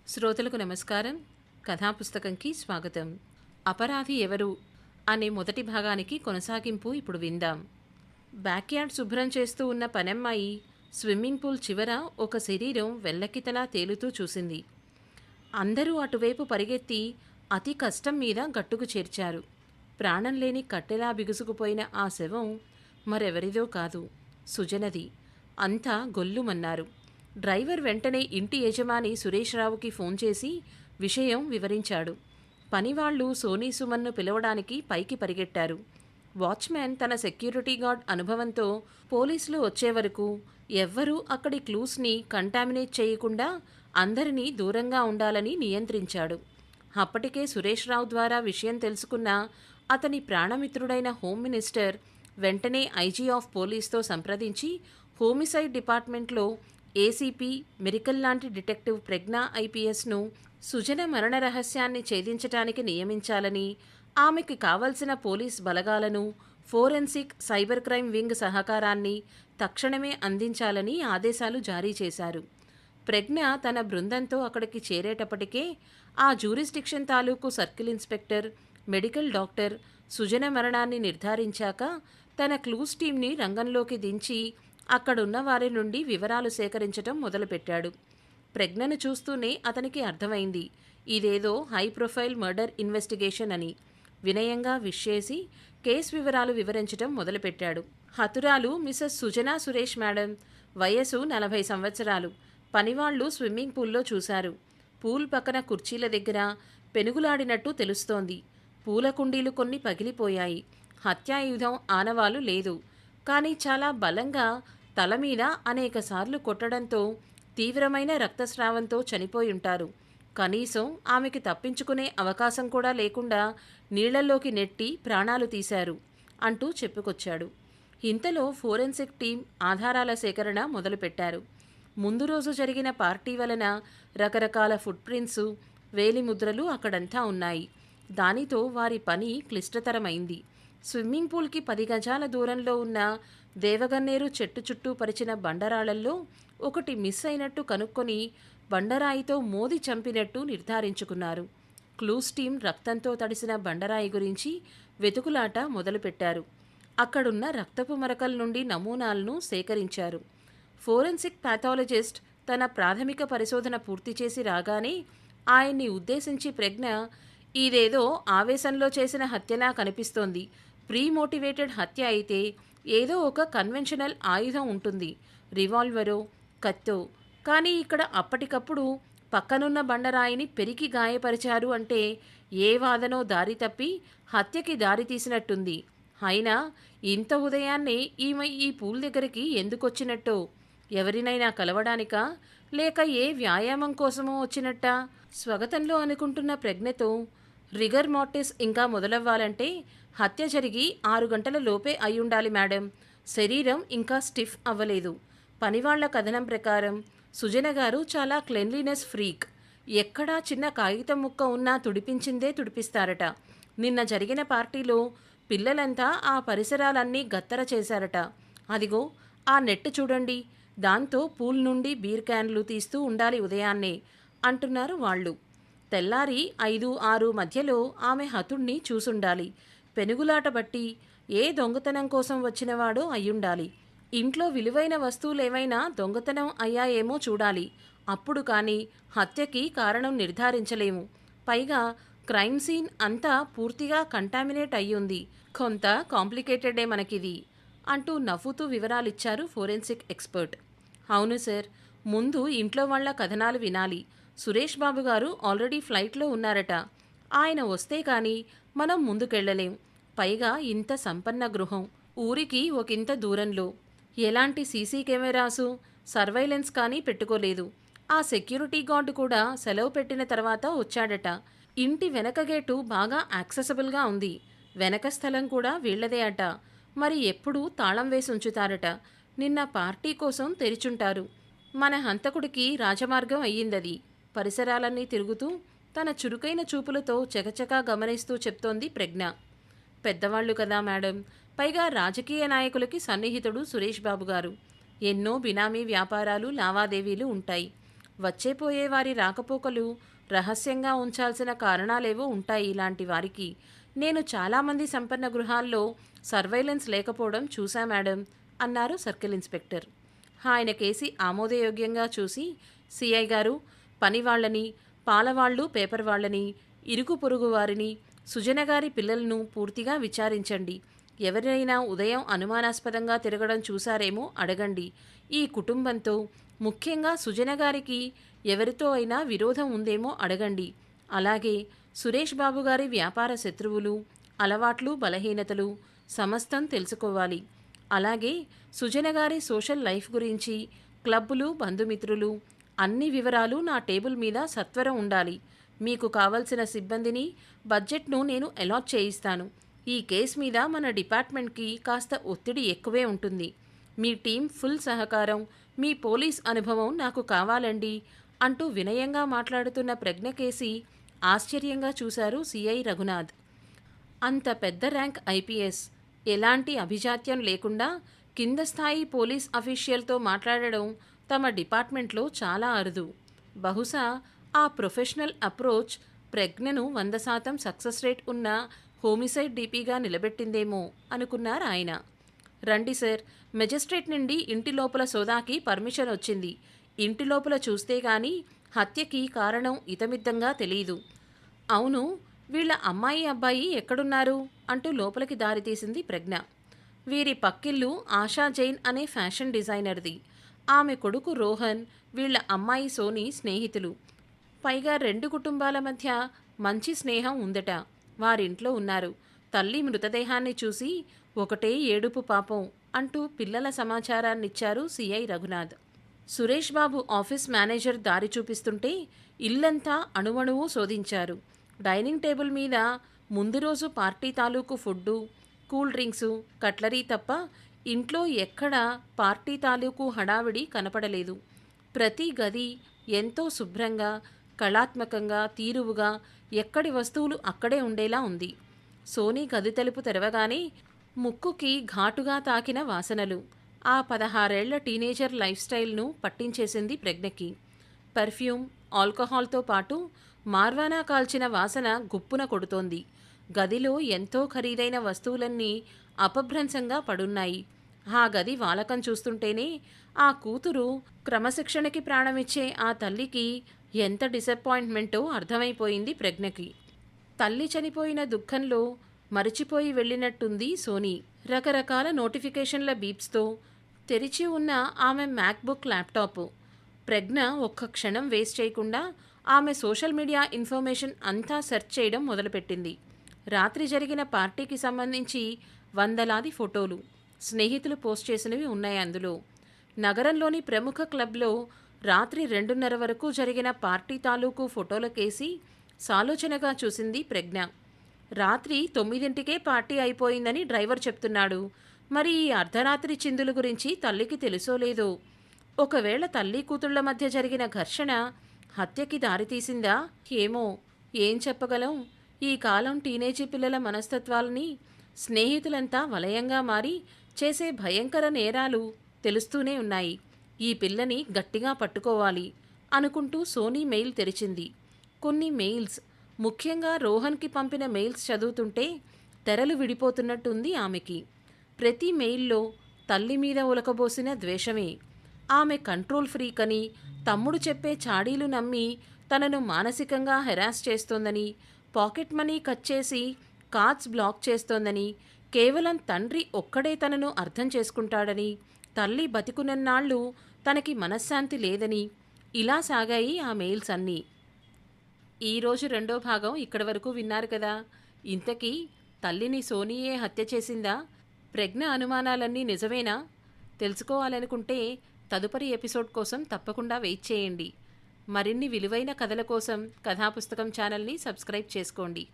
శ్రోతలకు నమస్కారం. కథాపుస్తకంకి స్వాగతం. అపరాధి ఎవరు అనే మొదటి భాగానికి కొనసాగింపు ఇప్పుడు విందాం. బ్యాక్యార్డ్ శుభ్రం చేస్తూ ఉన్న పనమ్మాయి స్విమ్మింగ్ పూల్ చివర ఒక శరీరం వెల్లకితలా తేలుతూ చూసింది. అందరూ అటువైపు పరిగెత్తి అతి కష్టం మీద గట్టుకు చేర్చారు. ప్రాణం లేని కట్టెలా బిగుసుకుపోయిన ఆ శవం మరెవరిదో కాదు, సుజనది. అంతా గొల్లుమన్నారు. డ్రైవర్ వెంటనే ఇంటి యజమాని సురేష్ రావుకి ఫోన్ చేసి విషయం వివరించాడు. పనివాళ్లు సోనీ సుమన్ను పిలవడానికి పైకి పరిగెట్టారు. వాచ్మ్యాన్ తన సెక్యూరిటీ గార్డ్ అనుభవంతో పోలీసులు వచ్చే వరకు ఎవ్వరూ అక్కడి క్లూస్ని కంటామినేట్ చేయకుండా అందరినీ దూరంగా ఉండాలని నియంత్రించాడు. అప్పటికే సురేష్ రావు ద్వారా విషయం తెలుసుకున్న అతని ప్రాణమిత్రుడైన హోమ్ మినిస్టర్ వెంటనే ఐజీ ఆఫ్ పోలీస్తో సంప్రదించి హోమిసైడ్ డిపార్ట్మెంట్లో ఏసీపీ మెరికల్ లాంటి డిటెక్టివ్ ప్రజ్ఞా ఐపీఎస్ను సుజన మరణ రహస్యాన్ని ఛేదించటానికి నియమించాలని, ఆమెకి కావలసిన పోలీస్ బలగాలను, ఫోరెన్సిక్ సైబర్ క్రైమ్ వింగ్ సహకారాన్ని తక్షణమే అందించాలని ఆదేశాలు జారీ చేశారు. ప్రజ్ఞ తన బృందంతో అక్కడికి చేరేటప్పటికే ఆ జ్యూరిస్డిక్షన్ తాలూకు సర్కిల్ ఇన్స్పెక్టర్, మెడికల్ డాక్టర్ సుజన మరణాన్ని నిర్ధారించాక తన క్లూస్ టీంని రంగంలోకి దించి అక్కడున్న వారి నుండి వివరాలు సేకరించటం మొదలుపెట్టాడు. ప్రజ్ఞను చూస్తూనే అతనికి అర్థమైంది, ఇదేదో హై ప్రొఫైల్ మర్డర్ ఇన్వెస్టిగేషన్ అని. వినయంగా విష్ చేసి కేసు వివరాలు వివరించటం మొదలుపెట్టాడు. హతురాలు మిసెస్ సుజనా సురేష్ మేడం, వయసు 40 సంవత్సరాలు. పనివాళ్లు స్విమ్మింగ్ పూల్లో చూశారు. పూల్ పక్కన కుర్చీల దగ్గర పెనుగులాడినట్టు తెలుస్తోంది. పూల కుండీలు కొన్ని పగిలిపోయాయి. హత్యాయుధం ఆనవాలు లేదు. కానీ చాలా బలంగా తల మీద అనేకసార్లు కొట్టడంతో తీవ్రమైన రక్తస్రావంతో చనిపోయుంటారు. కనీసం ఆమెకి తప్పించుకునే అవకాశం కూడా లేకుండా నీళ్లలోకి నెట్టి ప్రాణాలు తీశారు అంటూ చెప్పుకొచ్చాడు. ఇంతలో ఫోరెన్సిక్ టీం ఆధారాల సేకరణ మొదలుపెట్టారు. ముందు రోజు జరిగిన పార్టీ వలన రకరకాల ఫుట్ ప్రింట్సు, వేలిముద్రలు అక్కడంతా ఉన్నాయి. దానితో వారి పని క్లిష్టతరమైంది. స్విమ్మింగ్ పూల్కి 10 గజాల దూరంలో ఉన్న దేవగన్నేరు చెట్టు చుట్టూ పరిచిన బండరాళ్లల్లో ఒకటి మిస్ అయినట్టు కనుక్కొని బండరాయితో మోది చంపినట్టు నిర్ధారించుకున్నారు. క్లూస్ టీం రక్తంతో తడిసిన బండరాయి గురించి వెతుకులాట మొదలుపెట్టారు. అక్కడున్న రక్తపు మరకల నుండి నమూనాలను సేకరించారు. ఫోరెన్సిక్ ప్యాథాలజిస్ట్ తన ప్రాథమిక పరిశోధన పూర్తి చేసి రాగానే ఆయన్ని ఉద్దేశించి ప్రజ్ఞ, ఇదేదో ఆవేశంలో చేసిన హత్యలా కనిపిస్తోంది. ప్రీమోటివేటెడ్ హత్య అయితే ఏదో ఒక కన్వెన్షనల్ ఆయుధం ఉంటుంది, రివాల్వరో కత్తో. కానీ ఇక్కడ అప్పటికప్పుడు పక్కనున్న బండరాయిని పెరికి గాయపరిచారు అంటే ఏ వాదనో దారి తప్పి హత్యకి దారి తీసినట్టుంది. అయినా ఇంత ఉదయాన్నే ఈమె ఈ పూల్ దగ్గరికి ఎందుకొచ్చినట్టో? ఎవరినైనా కలవడానికా, లేక ఏ వ్యాయామం కోసమో వచ్చినట్టా? స్వగతంలో అనుకుంటున్న ప్రజ్ఞతో, రిగర్ మార్టిస్ ఇంకా మొదలవ్వాలంటే హత్య జరిగి 6 గంటల లోపే అయ్యుండాలి మేడం. శరీరం ఇంకా స్టిఫ్ అవ్వలేదు. పనివాళ్ల కథనం ప్రకారం సుజన గారు చాలా క్లెన్లీనెస్ ఫ్రీక్. ఎక్కడా చిన్న కాగితం ముక్క ఉన్నా తుడిపించిందే తుడిపిస్తారట. నిన్న జరిగిన పార్టీలో పిల్లలంతా ఆ పరిసరాలన్నీ గత్తర చేశారట. అదిగో ఆ నెట్ చూడండి, దాంతో పూల్ నుండి బీర్ క్యాన్లు తీస్తూ ఉండాలి ఉదయాన్నే అంటున్నారు వాళ్ళు. తెల్లారి 5-6 మధ్యలో ఆమె హతుణ్ణి చూసుండాలి. పెనుగులాట బట్టి ఏ దొంగతనం కోసం వచ్చినవాడో అయ్యుండాలి. ఇంట్లో విలువైన వస్తువులేమైనా దొంగతనం అయ్యాయేమో చూడాలి. అప్పుడు కానీ హత్యకి కారణం నిర్ధారించలేము. పైగా క్రైమ్ సీన్ అంతా పూర్తిగా కంటామినేట్ అయ్యుంది. కొంత కాంప్లికేటెడే మనకిది అంటూ నవ్వుతూ వివరాలిచ్చారు ఫోరెన్సిక్ ఎక్స్పర్ట్. అవును సార్, ముందు ఇంట్లో వాళ్ల కథనాలు వినాలి. సురేష్ బాబు గారు ఆల్రెడీ ఫ్లైట్లో ఉన్నారట. ఆయన వస్తే కానీ మనం ముందుకెళ్లలేం. పైగా ఇంత సంపన్న గృహం, ఊరికి ఒకంత దూరంలో. ఎలాంటి సీసీ కెమెరాసు, సర్వైలెన్స్ కానీ పెట్టుకోలేదు. ఆ సెక్యూరిటీ గార్డు కూడా సెలవు పెట్టిన తర్వాత వచ్చాడట. ఇంటి వెనక గేటు బాగా యాక్సెసబుల్గా ఉంది. వెనక స్థలం కూడా వీళ్లదే అట. మరి ఎప్పుడూ తాళం వేసి ఉంచుతారట. నిన్న పార్టీ కోసం తెరిచుంటారు. మన హంతకుడికి రాజమార్గం అయ్యిందది. పరిసరాలన్నీ తిరుగుతూ తన చురుకైన చూపులతో చకచకా గమనిస్తూ చెప్తోంది ప్రజ్ఞ. పెద్దవాళ్లు కదా మేడం, పైగా రాజకీయ నాయకులకి సన్నిహితుడు సురేష్ బాబు గారు. ఎన్నో బినామీ వ్యాపారాలు, లావాదేవీలు ఉంటాయి. వచ్చేపోయే వారి రాకపోకలు రహస్యంగా ఉంచాల్సిన కారణాలేవో ఉంటాయి ఇలాంటి వారికి. నేను చాలామంది సంపన్న గృహాల్లో సర్వైలెన్స్ లేకపోవడం చూశా మేడం అన్నారు సర్కిల్ ఇన్స్పెక్టర్. ఆయన కేసి ఆమోదయోగ్యంగా చూసి, సిఐ గారు, పనివాళ్లని, పాలవాళ్ళు, పేపర్ వాళ్ళని, ఇరుగు పొరుగు వారిని, సుజనగారి పిల్లలను పూర్తిగా విచారించండి. ఎవరైనా ఉదయం అనుమానాస్పదంగా తిరగడం చూశారేమో అడగండి. ఈ కుటుంబంతో, ముఖ్యంగా సుజనగారికి ఎవరితో అయినా విరోధం ఉందేమో అడగండి. అలాగే సురేష్ బాబు గారి వ్యాపార శత్రువులు, అలవాట్లు, బలహీనతలు సమస్తం తెలుసుకోవాలి. అలాగే సుజనగారి సోషల్ లైఫ్ గురించి, క్లబ్బులు, బంధుమిత్రులు అన్ని వివరాలు నా టేబుల్ మీద సత్వరం ఉండాలి. మీకు కావలసిన సిబ్బందిని, బడ్జెట్ను నేను అలాట్ చేయిస్తాను. ఈ కేసు మీద మన డిపార్ట్మెంట్కి కాస్త ఒత్తిడి ఎక్కువే ఉంటుంది. మీ టీం ఫుల్ సహకారం, మీ పోలీస్ అనుభవం నాకు కావాలండి అంటూ వినయంగా మాట్లాడుతున్న ప్రజ్ఞకేసి ఆశ్చర్యంగా చూశారు సిఐ రఘునాథ్. అంత పెద్ద ర్యాంక్ ఐపీఎస్ ఎలాంటి అభిజాత్యం లేకుండా కింద స్థాయి పోలీస్ అఫీషియల్తో మాట్లాడడం తమ డిపార్ట్మెంట్లో చాలా అరుదు. బహుశా ఆ ప్రొఫెషనల్ అప్రోచ్ ప్రజ్ఞను 100% సక్సెస్ రేట్ ఉన్న హోమిసైడ్ డీపీగా నిలబెట్టిందేమో అనుకున్నారు ఆయన. రండి సార్, మెజిస్ట్రేట్ నుండి ఇంటి లోపల సోదాకి పర్మిషన్ వచ్చింది. ఇంటి లోపల చూస్తే గాని హత్యకి కారణం ఇతమిద్దంగా తెలీదు. అవును, వీళ్ళ అమ్మాయి అబ్బాయి ఎక్కడున్నారు అంటూ లోపలికి దారితీసింది ప్రజ్ఞ. వీరి పక్కిల్లు ఆశా జైన్ అనే ఫ్యాషన్ డిజైనర్ది. ఆమె కొడుకు రోహన్, వీళ్ళ అమ్మాయి సోని స్నేహితులు. పైగా 2 కుటుంబాల మధ్య మంచి స్నేహం ఉందట. వారింట్లో ఉన్నారు. తల్లి మృతదేహాన్ని చూసి ఒకటే ఏడుపు పాపం అంటూ పిల్లల సమాచారాన్నిచ్చారు CI Raghunath. Suresh Babu office manager దారి చూపిస్తుంటే ఇల్లంతా అణువణువు శోధించారు. డైనింగ్ టేబుల్ మీద ముందు రోజు పార్టీ తాలూకు ఫుడ్డు, కూల్ డ్రింక్సు, కట్లరీ తప్ప ఇంట్లో ఎక్కడా పార్టీ తాలూకు హడావిడి కనపడలేదు. ప్రతి గది ఎంతో శుభ్రంగా, కళాత్మకంగా, తీరువుగా, ఎక్కడి వస్తువులు అక్కడే ఉండేలా ఉంది. సోనీ గది తలుపు తెరవగానే ముక్కుకి ఘాటుగా తాకిన వాసనలు ఆ 16 ఏళ్ల టీనేజర్ లైఫ్ స్టైల్ను పట్టించేసింది ప్రజ్ఞకి. పర్ఫ్యూమ్, ఆల్కహాల్తో పాటు మార్వానా కాల్చిన వాసన గుప్పున కొడుతోంది. గదిలో ఎంతో ఖరీదైన వస్తువులన్నీ అపభ్రంశంగా పడున్నాయి. ఆ గది వాలకం చూస్తుంటేనే ఆ కూతురు క్రమశిక్షణకి ప్రాణమిచ్చే ఆ తల్లికి ఎంత డిసప్పాయింట్మెంటో అర్థమైపోయింది ప్రజ్ఞకి. తల్లి చనిపోయిన దుఃఖంలో మరిచిపోయి వెళ్ళినట్టుంది సోనీ. రకరకాల నోటిఫికేషన్ల బీప్స్తో తెరిచి ఉన్న ఆమె మ్యాక్బుక్ ల్యాప్టాప్. ప్రజ్ఞ ఒక్క క్షణం వేస్ట్ చేయకుండా ఆమె సోషల్ మీడియా ఇన్ఫర్మేషన్ అంతా సెర్చ్ చేయడం మొదలుపెట్టింది. రాత్రి జరిగిన పార్టీకి సంబంధించి వందలాది ఫోటోలు, స్నేహితులు పోస్ట్ చేసినవి ఉన్నాయి అందులో. నగరంలోని ప్రముఖ క్లబ్లో రాత్రి 2:30 వరకు జరిగిన పార్టీ తాలూకు ఫోటోలకేసి సాలోచనగా చూసింది ప్రజ్ఞ. రాత్రి 9ంటికే పార్టీ అయిపోయిందని డ్రైవర్ చెప్తున్నాడు. మరి ఈ అర్ధరాత్రి చిందుల గురించి తల్లికి తెలుసో లేదో. ఒకవేళ తల్లి కూతుళ్ల మధ్య జరిగిన ఘర్షణ హత్యకి దారితీసిందా ఏమో. ఏం చెప్పగలం. ఈ కాలం టీనేజీ పిల్లల మనస్తత్వాలని స్నేహితులంతా వలయంగా మారి చేసే భయంకర నేరాలు తెలుస్తూనే ఉన్నాయి. ఈ పిల్లని గట్టిగా పట్టుకోవాలి అనుకుంటూ సోనీ మెయిల్ తెరిచింది. కొన్ని మెయిల్స్, ముఖ్యంగా రోహన్కి పంపిన మెయిల్స్ చదువుతుంటే తెరలు విడిపోతున్నట్టుంది ఆమెకి. ప్రతి మెయిల్లో తల్లి మీద ఉలకబోసిన ద్వేషమే. ఆమె కంట్రోల్ ఫ్రీక్ అని, తమ్ముడు చెప్పే చాడీలు నమ్మి తనను మానసికంగా హెరాస్ చేస్తోందని, పాకెట్ మనీ కట్ చేసి కార్డ్స్ బ్లాక్ చేస్తోందని, కేవలం తండ్రి ఒక్కడే తనను అర్థం చేసుకుంటాడని, తల్లి బతికునన్నాళ్ళు తనకి మనశ్శాంతి లేదని, ఇలా సాగాయి ఆ మెయిల్స్ అన్నీ. ఈరోజు 2వ భాగం ఇక్కడి వరకు విన్నారు కదా. ఇంతకీ తల్లిని సోనీయే హత్య చేసిందా? ప్రజ్ఞ అనుమానాలన్నీ నిజమేనా? తెలుసుకోవాలనుకుంటే తదుపరి ఎపిసోడ్ కోసం తప్పకుండా వెయిట్ చేయండి. మరిన్ని విలువైన కథల కోసం కథాపుస్తకం ఛానల్ని సబ్స్క్రైబ్ చేసుకోండి.